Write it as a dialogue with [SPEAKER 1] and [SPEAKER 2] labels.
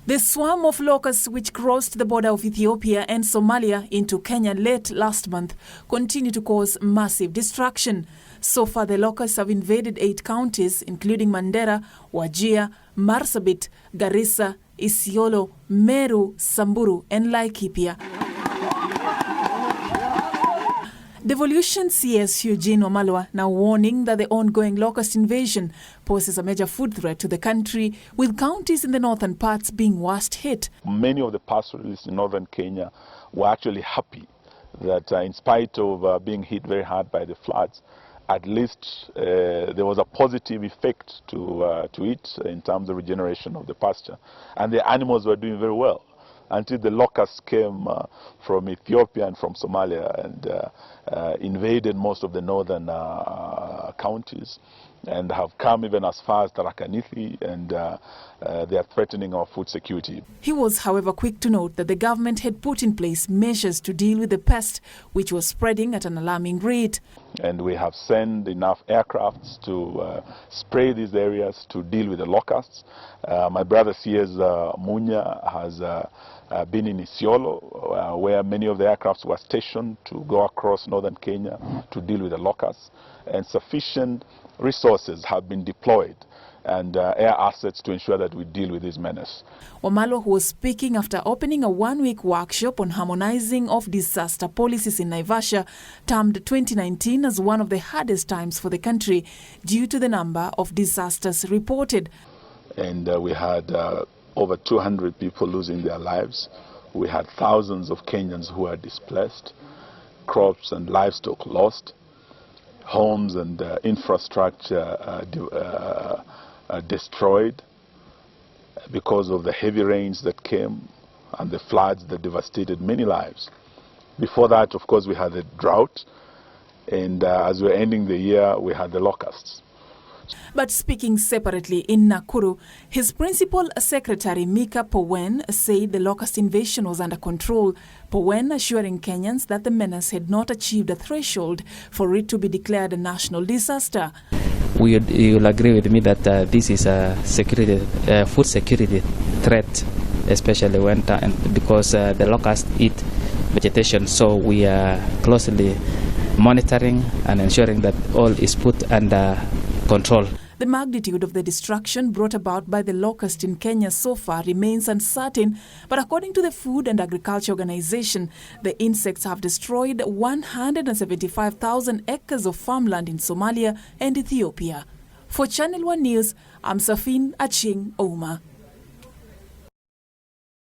[SPEAKER 1] The swarm of locusts which crossed the border of Ethiopia and Somalia into Kenya late last month continue to cause massive destruction. So far, the locusts have invaded 8 counties, including Mandera, Wajir, Marsabit, Garissa, Isiolo, Meru, Samburu, and Laikipia. Devolution CS Eugene Wamalwa now warning that the ongoing locust invasion poses a major food threat to the country, with counties in the northern parts being worst hit.
[SPEAKER 2] Many of the pastoralists in northern Kenya were actually happy that in spite of being hit very hard by the floods, at least there was a positive effect to it in terms of regeneration of the pasture. And the animals were doing very well until the locusts came from Ethiopia and from Somalia and invaded most of the northern counties and have come even as far as Tharaka-Nithi, and they are threatening our food security.
[SPEAKER 1] He was, however, quick to note that the government had put in place measures to deal with the pest, which was spreading at an alarming rate.
[SPEAKER 2] And we have sent enough aircrafts to spray these areas to deal with the locusts. My brother CS Munya has been in Isiolo, where many of the aircrafts were stationed to go across northern Kenya to deal with the locusts, and sufficient resources have been deployed and air assets to ensure that we deal with this menace.
[SPEAKER 1] Wamalwa, who was speaking after opening a one-week workshop on harmonizing of disaster policies in Naivasha, termed 2019 as one of the hardest times for the country due to the number of disasters reported.
[SPEAKER 2] And we had over 200 people losing their lives. We had thousands of Kenyans who are displaced, crops and livestock lost, homes and infrastructure destroyed because of the heavy rains that came and the floods that devastated many lives. Before that, of course, we had the drought, and as we're ending the year, we had the locusts.
[SPEAKER 1] But speaking separately in Nakuru, his principal secretary Mika Powen said the locust invasion was under control, Powen assuring Kenyans that the menace had not achieved a threshold for it to be declared a national disaster.
[SPEAKER 3] You'll agree with me that this is a food security threat, especially because the locusts eat vegetation. So we are closely monitoring and ensuring that all is put under control.
[SPEAKER 1] The magnitude of the destruction brought about by the locust in Kenya so far remains uncertain, but according to the Food and Agriculture Organization, the insects have destroyed 175,000 acres of farmland in Somalia and Ethiopia. For Channel One News, I'm Safin Aching Ouma.